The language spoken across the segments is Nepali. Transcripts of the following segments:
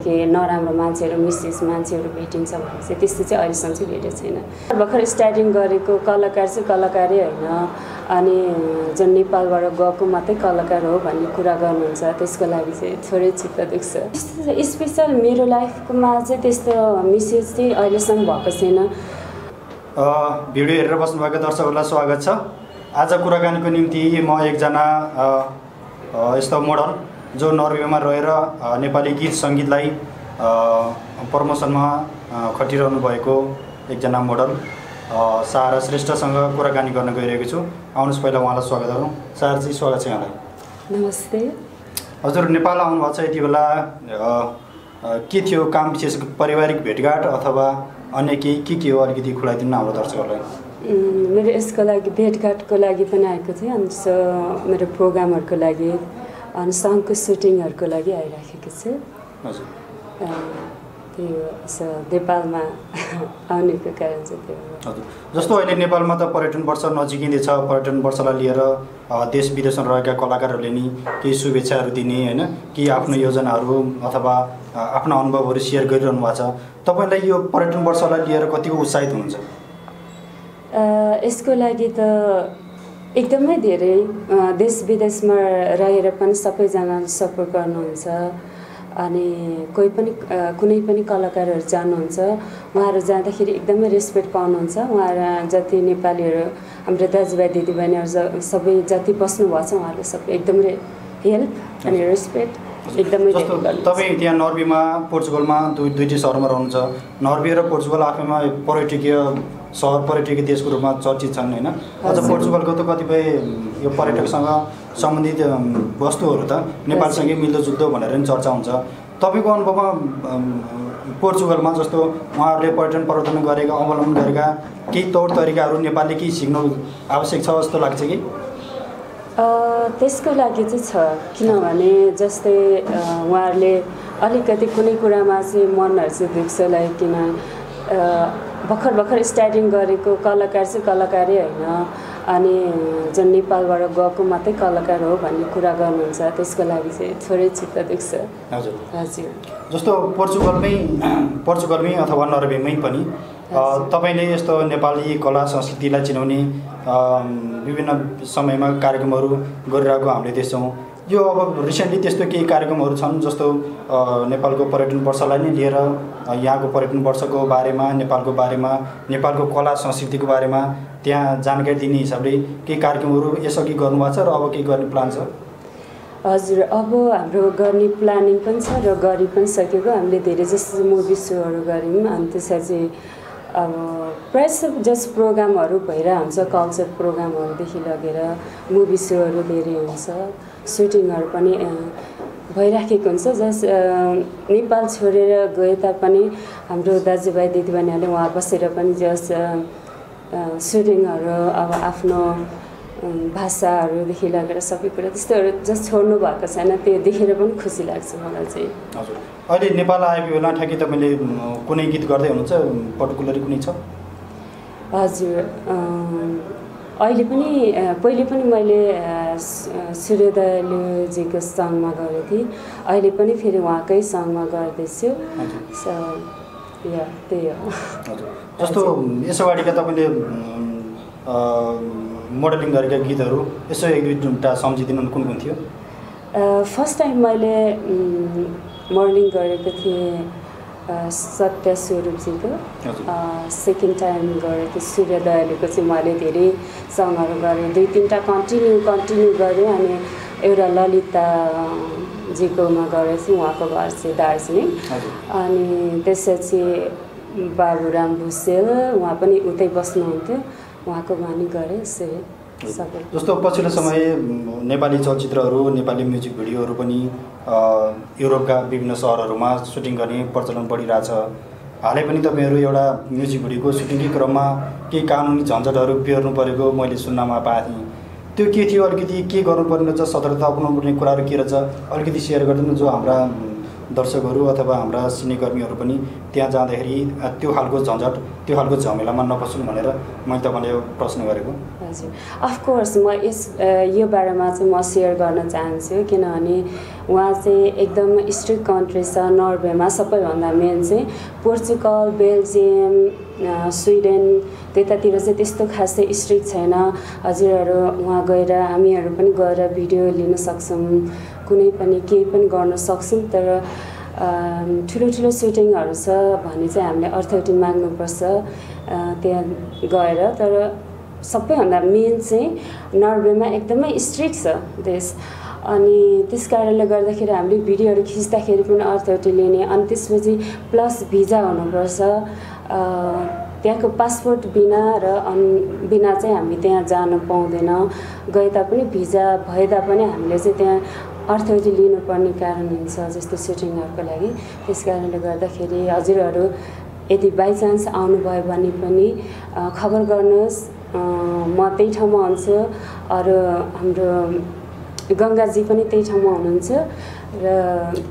के नराम्रो मान्छेहरू मिसयुज मान्छेहरू भेटिन्छ भने चाहिँ त्यस्तो चाहिँ अहिलेसम्म चाहिँ भेटेको छैन। भर्खर स्टार्टिङ गरेको कलाकार चाहिँ कलाकारै होइन, अनि जुन नेपालबाट गएको मात्रै कलाकार हो भन्ने कुरा गर्नुहुन्छ, त्यसको लागि चाहिँ थोरै चित्त दुख्छ। स्पेसल मेरो लाइफमा चाहिँ त्यस्तो मिसयुज चाहिँ अहिलेसम्म भएको छैन। भिडियो हेरेर बस्नुभएका दर्शकहरूलाई स्वागत छ। आज कुराकानीको निम्ति म एकजना यस्तो मोडल जो नर्वेमा रहेर नेपाली गीत सङ्गीतलाई प्रमोसनमा खटिरहनु भएको एकजना मोडल सारा श्रेष्ठसँग कुराकानी गर्न गइरहेको छु। आउनुहोस् पहिला उहाँलाई स्वागत गरौँ। सारजी स्वागत छ यहाँलाई। नमस्ते। हजुर नेपाल आउनुभएको छ, यति बेला के थियो काम विशेष, पारिवारिक भेटघाट अथवा अन्य के हो अलिकति खुलाइदिनु हाम्रो दर्शकहरूलाई। मेरो यसको लागि भेटघाटको लागि पनि आएको थिएँ, अनि मेरो प्रोग्रामहरूको लागि अनि सङ्गको सुटिङहरूको लागि आइराखेको छु। हजुर त्यो नेपालमा आउनेको कारण चाहिँ त्यो। हजुर जस्तो अहिले नेपालमा त पर्यटन वर्ष नजिकिँदैछ, पर्यटन वर्षलाई लिएर देश विदेशमा रहेका कलाकारहरूले नि केही शुभेच्छाहरू दिने होइन, केही आफ्नो योजनाहरू अथवा आफ्ना अनुभवहरू सेयर गरिरहनु भएको छ। तपाईँलाई यो पर्यटन वर्षलाई लिएर कतिको उत्साहित हुनुहुन्छ? यसको लागि त एकदमै धेरै देश विदेशमा रहेर पनि सबैजनाले सपोर्ट गर्नुहुन्छ, अनि कोही पनि कुनै पनि कलाकारहरू जानुहुन्छ, उहाँहरू जाँदाखेरि एकदमै रेस्पेक्ट पाउनुहुन्छ। उहाँहरू जति नेपालीहरू हाम्रो दाजुभाइ दिदीबहिनीहरू सबै जति बस्नुभएको छ उहाँहरूले सबै एकदमै हेल्प अनि रेस्पेक्ट एकदमै। तपाईँ त्यहाँ नर्वेमा पोर्चुगलमा दुईटी सहरमा रहनुहुन्छ। नर्वे र पोर्चुगल आफैमा पर्यटकीय सहर, पर्यटकीय देशको रूपमा चर्चित छन् होइन। अझ पोर्चुगलको त कतिपय यो पर्यटकसँग सम्बन्धित वस्तुहरू त नेपालसँगै मिल्दोजुल्दो भनेर पनि चर्चा हुन्छ। तपाईँको अनुभवमा पोर्चुगलमा जस्तो उहाँहरूले पर्यटन प्रवर्धन गरेका अवलम्बन गरेका केही तौर तरिकाहरू नेपालले केही सिक्नु आवश्यक छ जस्तो लाग्छ कि? त्यसको लागि चाहिँ छ, किनभने जस्तै उहाँहरूले अलिकति कुनै कुरामा चाहिँ मनहरू चाहिँ दुख्छ, लाइक किन भर्खर स्टार्टिङ गरेको कलाकार चाहिँ कलाकारै होइन, अनि जुन नेपालबाट गएको मात्रै कलाकार हो भन्ने कुरा गर्नुहुन्छ, त्यसको लागि चाहिँ थोरै चित्त दुख्छ। हजुर हजुर जस्तो पोर्चुगलमै अथवा नर्वेमै पनि तपाईँले यस्तो नेपाली कला संस्कृतिलाई चिनाउने विभिन्न समयमा कार्यक्रमहरू गरिरहेको हामीले देख्छौँ। यो अब रिसेन्टली त्यस्तो केही कार्यक्रमहरू छन् जस्तो नेपालको पर्यटन वर्षलाई नै लिएर यहाँको पर्यटन वर्षको बारेमा, नेपालको बारेमा, नेपालको कला संस्कृतिको बारेमा त्यहाँ जानकारी दिने हिसाबले केही कार्यक्रमहरू यसअघि गर्नुभएको छ र अब केही गर्ने प्लान छ? हजुर अब हाम्रो गर्ने प्लानिङ पनि छ र गरि पनि सकेको। हामीले धेरै जस्तो मुभी सोहरू गऱ्यौँ, अनि त्यसपछि अब प्रायः जस्ट प्रोग्रामहरू भइरहेको हुन्छ, कल्चर प्रोग्रामहरूदेखि लगेर मुभी सोहरू धेरै हुन्छ, सुटिङहरू पनि भइराखेको हुन्छ। जस नेपाल छोडेर गए तापनि हाम्रो दाजुभाइ दिदीबहिनीहरूले वहाँ बसेर पनि जस सुटिङहरू अब आफ्नो भाषाहरूदेखि लगेर सबै कुरा त्यस्तोहरू जस्ट छोड्नु भएको छैन, त्यो देखेर पनि खुसी लाग्छ मलाई चाहिँ। हजुर अहिले नेपाल आएको बेला ठ्याक्कै तपाईँले कुनै गीत गर्दै हुनुहुन्छ, पर्टिकुलरली कुनै छ? हजुर अहिले पनि पहिले पनि मैले सूर्योदयजीको सङ्गमा गरेको थिएँ, अहिले पनि फेरि उहाँकै सङ्गमा गर्दैछु। त्यही हो। जस्तो यसो अगाडिका तपाईँले मोडलिङ गरेका गीतहरू यसो एक दुईवटा सम्झिदिनु कुन थियो? फर्स्ट टाइम मैले मोडलिङ गरेको थिएँ सत्य स्वरूपजीको, सेकेन्ड टाइम गरेको सूर्योदयको चाहिँ मैले धेरै सङ्गहरू गरेँ, दुई तिनवटा कन्टिन्यू गरेँ। अनि एउटा ललिताजीकोमा गरेको छु, उहाँको घर चाहिँ दार्जिलिङ। अनि त्यसपछि बाबुराम भुसेल उहाँ पनि उतै बस्नुहुन्थ्यो, उहाँको गानी गरेँ यसरी सबै। जस्तो पछिल्लो समय नेपाली चलचित्रहरू, नेपाली म्युजिक भिडियोहरू पनि युरोपका विभिन्न सहरहरूमा सुटिङ गर्ने प्रचलन बढिरहेछ। हालै पनि तपाईँहरू एउटा म्युजिक भिडियोको सुटिङकै क्रममा केही कानुनी झन्झटहरू बेहोर्नु परेको मैले सुन्नमा पाएको थिएँ। त्यो के थियो, अलिकति के गर्नुपर्ने रहेछ, सतर्कता अपनाउनुपर्ने कुराहरू के रहेछ, अलिकति सेयर गरिदिनु, जो हाम्रा दर्शकहरू अथवा हाम्रा सिनेकर्मीहरू पनि त्यहाँ जाँदाखेरि त्यो खालको झन्झट, त्यो खालको झमेलामा नफसुन् भनेर मैले तपाईँलाई यो प्रश्न गरेको। हजुर अफकोर्स म यो बारेमा चाहिँ म सेयर गर्न चाहन्छु, किनभने उहाँ चाहिँ एकदम स्ट्रिक्ट कन्ट्री छ नर्वेमा। सबैभन्दा मेन चाहिँ पोर्चुगल, बेल्जियम, स्विडेन त्यतातिर चाहिँ त्यस्तो खासै स्ट्रिक्ट छैन। हजुरहरू उहाँ गएर हामीहरू पनि गएर भिडियो लिन सक्छौँ, कुनै पनि केही पनि गर्न सक्छौँ। तर ठुलो ठुलो सुटिङहरू छ भने चाहिँ हामीले अथोरिटी माग्नुपर्छ त्यहाँ गएर। तर सबैभन्दा मेन चाहिँ नर्वेमा एकदमै स्ट्रिक्ट छ देश। अनि त्यस कारणले गर्दाखेरि हामीले भिडियोहरू खिच्दाखेरि पनि अथोरिटी लिने, अनि त्यसपछि प्लस भिजा हुनुपर्छ। त्यहाँको पासपोर्ट बिना र बिना चाहिँ हामी त्यहाँ जान पाउँदैन। गए तापनि भिजा भए तापनि हामीले चाहिँ त्यहाँ अथोरिटी लिनुपर्ने कारण हुन्छ जस्तो सुटिङहरूको लागि। त्यस कारणले गर्दाखेरि हजुरहरू यदि बाइचान्स आउनुभयो भने पनि खबर गर्नुहोस्, म त्यही ठाउँमा हुन्छु। अरू हाम्रो गङ्गाजी पनि त्यही ठाउँमा हुनुहुन्छ। र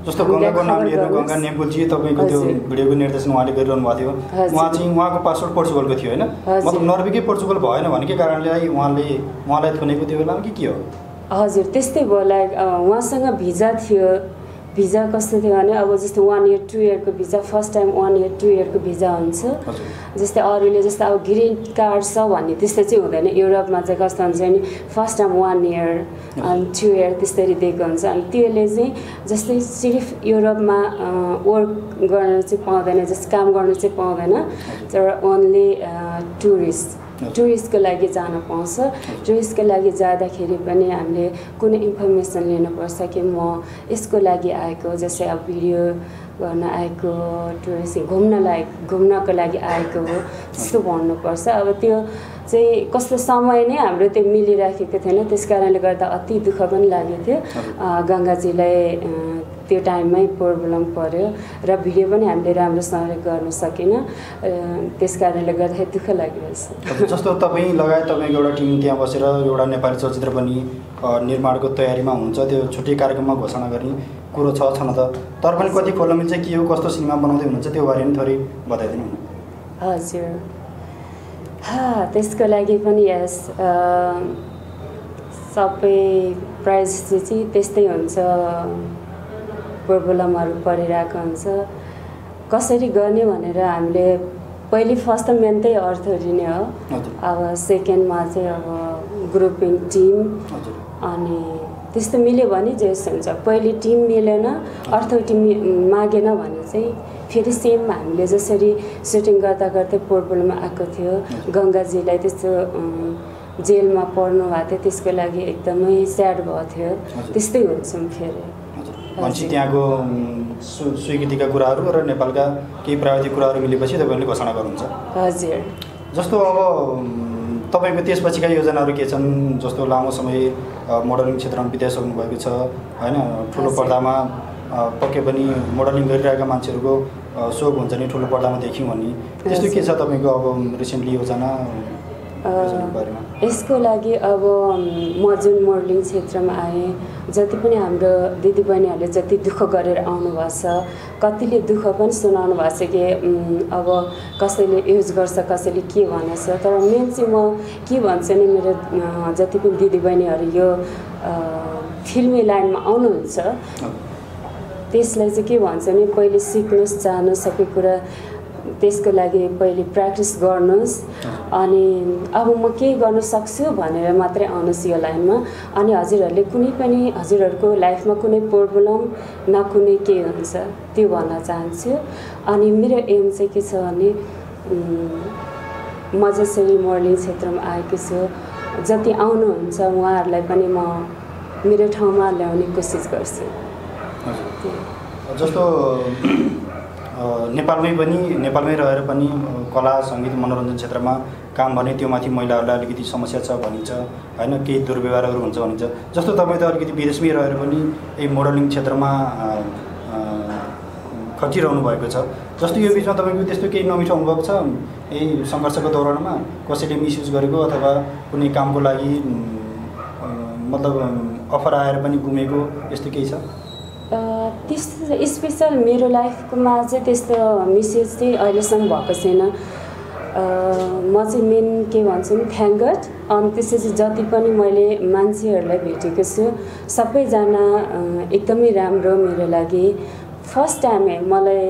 जस्तो गङ्गाको नाम लिएर गङ्गा नेपुलजी तपाईँको त्यो भिडियोको निर्देशन उहाँले गरिरहनु भएको थियो। उहाँ चाहिँ उहाँको पासपोर्ट पोर्चुगलको थियो होइन, मतलब नर्वेकै पोर्चुगल भएन भने के कारणले उहाँलाई थुनेको त्यो बेलामा के हो? हजुर त्यस्तै भयो। लाइक उहाँसँग भिजा थियो। भिजा कस्तो थियो भने अब जस्तो 1 इयर 2 इयरको भिजा, फर्स्ट टाइम 1 इयर 2 इयरको भिजा हुन्छ। जस्तै अरूले जस्तो अब ग्रिन कार्ड छ भन्ने त्यस्तो चाहिँ हुँदैन। युरोपमा चाहिँ कस्तो हुन्छ भने फर्स्ट टाइम 1 इयर अनि 2 इयर त्यसरी दिएको हुन्छ। अनि त्यसले चाहिँ जस्तै सिर्फ युरोपमा वर्क गर्न चाहिँ पाउँदैन, जस्तो काम गर्न चाहिँ पाउँदैन। तर ओन्ली टुरिस्टको लागि जान पाउँछ। टुरिस्टको लागि जाँदाखेरि पनि हामीले कुनै इन्फर्मेसन लिनुपर्छ कि म यसको लागि आएको, जस्तै अब भिडियो गर्न आएको, टुरिस्ट घुम्नको लागि आएको हो त्यस्तो भन्नुपर्छ। अब त्यो चाहिँ कस्तो समय नै हाम्रो त्यो मिलिराखेको थिएन। त्यस कारणले गर्दा अति दुःख पनि लागेको थियो। गङ्गाजीलाई त्यो टाइममै प्रब्लम पर्यो र भिडियो पनि हामीले राम्रोसँगले गर्न सकेन। त्यस कारणले गर्दाखेरि दुःख लागिरहेछ। जस्तो तपाईँ लगायत तपाईँको एउटा टिम त्यहाँ बसेर एउटा नेपाली चलचित्र पनि निर्माणको तयारीमा हुन्छ, त्यो छुट्टै कार्यक्रममा घोषणा गर्ने कुरो छ न त। तर पनि कति खोल्न मिल्छ, के हो, कस्तो सिनेमा बनाउँदै हुनुहुन्छ त्यो बारेमा थोरै बताइदिनु। हजुर त्यसको लागि पनि यस सबै प्राइज चाहिँ त्यस्तै हुन्छ, प्रब्लमहरू परिरहेको हुन्छ। कसरी गर्ने भनेर हामीले पहिले फर्स्ट त मेन त्यही अथोरिटी नै हो। अब सेकेन्डमा चाहिँ अब ग्रुपिङ टिम, अनि त्यस्तो मिल्यो भने जेस हुन्छ। पहिले टिम मिलेन, अथोरिटी मागेन भने चाहिँ फेरि सेम हामीले जसरी सुटिङ गर्दा गर्दै प्रब्लम आएको थियो। गङ्गाजीलाई त्यस्तो जेलमा पर्नु भएको थियो, त्यसको लागि एकदमै स्याड भएको थियो। त्यस्तै हुन्छौँ फेरि। भनेपछि त्यहाँको स्वीकृतिका कुराहरू र नेपालका केही प्राविधिक कुराहरू मिलेपछि तपाईँहरूले घोषणा गर्नुहुन्छ। हजुर। जस्तो अब तपाईँको त्यसपछिका योजनाहरू के छन्? जस्तो लामो समय मोडलिङ क्षेत्रमा बिताइसक्नु भएको छ होइन, ठुलो पर्दामा पक्कै पनि मोडलिङ गरिरहेका मान्छेहरूको सोख हुन्छ नि ठुलो पर्दामा देख्यौँ भन्ने, त्यस्तो के छ तपाईँको अब रिसेन्टली योजना बारेमा? यसको लागि अब म जुन मोडलिङ क्षेत्रमा आएँ, जति पनि हाम्रो दिदीबहिनीहरूले जति दुःख गरेर आउनुभएको छ, कतिले दुःख पनि सुनाउनु भएको छ कि अब कसैले युज गर्छ, कसैले के भनेछ। तर मेन चाहिँ म के भन्छु नि, मेरो जति पनि दिदीबहिनीहरू यो फिल्मी लाइनमा आउनुहुन्छ त्यसलाई चाहिँ के भन्छ नि, पहिले सिक्नुहोस्, जानुहोस् सबै कुरा, त्यसको लागि पहिले प्र्याक्टिस गर्नुहोस्। अनि अब म के गर्न सक्छु भनेर मात्रै आउनुहोस् यो लाइनमा। अनि हजुरहरूले कुनै पनि हजुरहरूको लाइफमा कुनै प्रब्लम न कुनै के हुन्छ त्यो भन्न चाहन्छु। अनि मेरो एम चाहिँ के छ भने म जसरी मोडलिङ क्षेत्रमा आएको छु, जति आउनुहुन्छ उहाँहरूलाई पनि म मेरो ठाउँमा ल्याउने कोसिस गर्छु। जस्तो नेपालमै रहेर पनि कला सङ्गीत मनोरञ्जन क्षेत्रमा काम भने त्यो माथि महिलाहरूलाई अलिकति समस्या छ भनिन्छ होइन, केही दुर्व्यवहारहरू हुन्छ भनिन्छ। जस्तो तपाईँ त अलिकति विदेशमै रहेर पनि यही मोडलिङ क्षेत्रमा खटिरहनु भएको छ। जस्तो यो बिचमा तपाईँको त्यस्तो केही नमिठो अनुभव छ यही सङ्घर्षको दौरानमा, कसैले मिसयुज गरेको अथवा कुनै कामको लागि मतलब अफर आएर पनि गुमेको, यस्तो केही छ? त्यस्तो स्पेसल मेरो लाइफमा चाहिँ त्यस्तो मिसयुज चाहिँ अहिलेसम्म भएको छैन। म चाहिँ मेन के भन्छु नि थ्याङ्क गड। अनि त्यसपछि जति पनि मैले मान्छेहरूलाई भेटेको छु सबैजना एकदमै राम्रो मेरो लागि। फर्स्ट टाइमै मलाई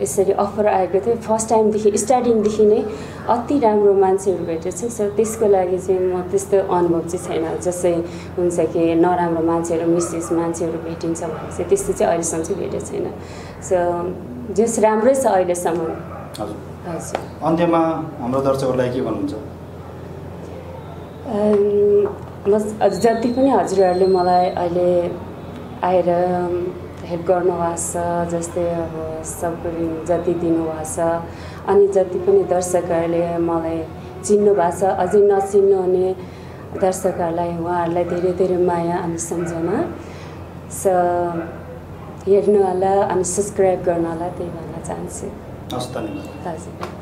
यसरी अफर आएको थियो, फर्स्ट टाइमदेखि स्टार्टिङदेखि नै अति राम्रो मान्छेहरू भेटेछु। सो त्यसको लागि चाहिँ म त्यस्तो अनुभव चाहिँ छैन जस्तै हुन्छ कि नराम्रो मान्छेहरू मिसयुज मान्छेहरू भेटिन्छ भने चाहिँ त्यस्तो चाहिँ अहिलेसम्म चाहिँ भेटेको छैन। सो जस राम्रै छ अहिलेसम्म। हजुर हजुर। अन्त्यमा हाम्रो दर्शकहरूलाई के भन्नुहुन्छ? जति पनि हजुरहरूले मलाई अहिले आएर हेल्प गर्नुभएको छ, जस्तै अब सपोर्ट जति दिनुभएको छ, अनि जति पनि दर्शकहरूले मलाई चिन्नु भएको छ, अझै नचिन्नु हुने दर्शकहरूलाई उहाँहरूलाई धेरै धेरै माया अनि सम्झना। सो हेर्नु होला अनि सब्सक्राइब गर्नु होला, त्यही भन्न चाहन्छु। हस्, धन्यवाद। हजुर।